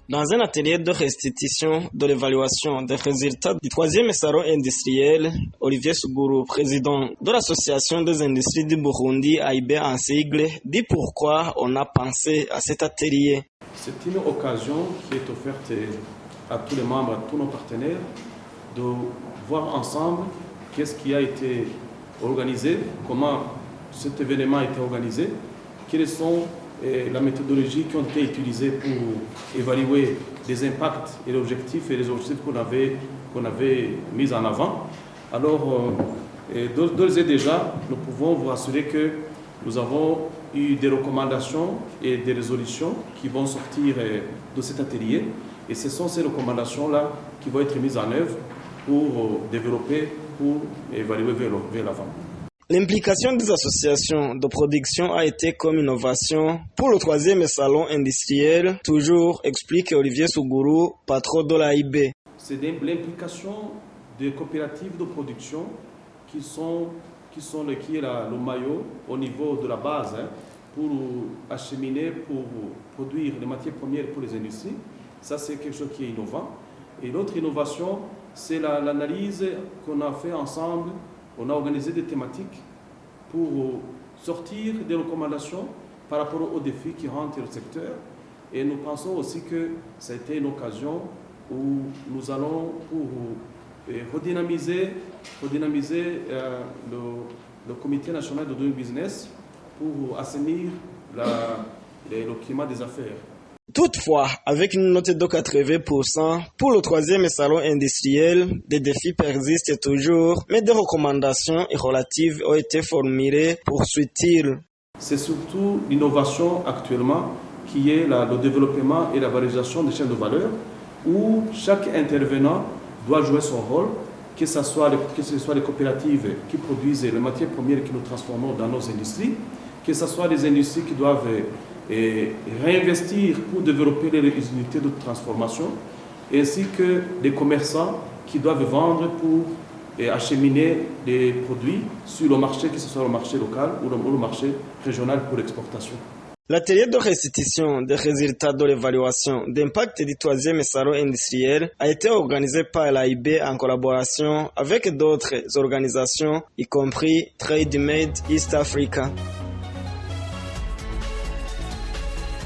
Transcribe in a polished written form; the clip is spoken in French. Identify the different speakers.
Speaker 1: Dans un atelier de restitution de l'évaluation des résultats du troisième salon industriel, Olivier Sougourou, président de l'association des industries du Burundi, AIB en sigle, dit pourquoi on a pensé à cet atelier.
Speaker 2: C'est une occasion qui est offerte à tous les membres, à tous nos partenaires, de voir ensemble qu'est-ce qui a été organisé, comment cet événement a été organisé, quelles sont la méthodologie qui ont été utilisées pour évaluer les impacts et les objectifs qu'on avait mis en avant. Alors, d'ores et déjà, nous pouvons vous rassurer que nous avons eu des recommandations et des résolutions qui vont sortir de cet atelier. Et ce sont ces recommandations-là qui vont être mises en œuvre pour développer, pour évaluer vers l'avant.
Speaker 1: L'implication des associations de production a été comme innovation pour le troisième salon industriel, toujours explique Olivier Sougourou, patron de l'AIB.
Speaker 2: C'est l'implication des coopératives de production qui est le maillot au niveau de la base pour acheminer, pour produire les matières premières pour les industries. Ça, c'est quelque chose qui est innovant. Et l'autre innovation, c'est l'analyse qu'on a fait ensemble. On a organisé des thématiques pour sortir des recommandations par rapport aux défis qui rentrent dans le secteur. Et nous pensons aussi que ça a été une occasion où nous allons pour redynamiser le Comité national de doing business pour assainir le climat des affaires.
Speaker 1: Toutefois, avec une note de 80% pour le troisième salon industriel, des défis persistent toujours, mais des recommandations relatives ont été formulées, poursuit-il.
Speaker 2: C'est surtout l'innovation actuellement qui est le développement et la valorisation des chaînes de valeur, où chaque intervenant doit jouer son rôle, que ce soit les coopératives qui produisent les matières premières que nous transformons dans nos industries, que ce soit les industries qui doivent réinvestir pour développer les unités de transformation, ainsi que les commerçants qui doivent vendre pour acheminer des produits sur le marché, que ce soit le marché local ou le marché régional pour l'exportation.
Speaker 1: L'atelier de restitution des résultats de l'évaluation d'impact du troisième salon industriel a été organisé par l'AIB en collaboration avec d'autres organisations, y compris TradeMed East Africa.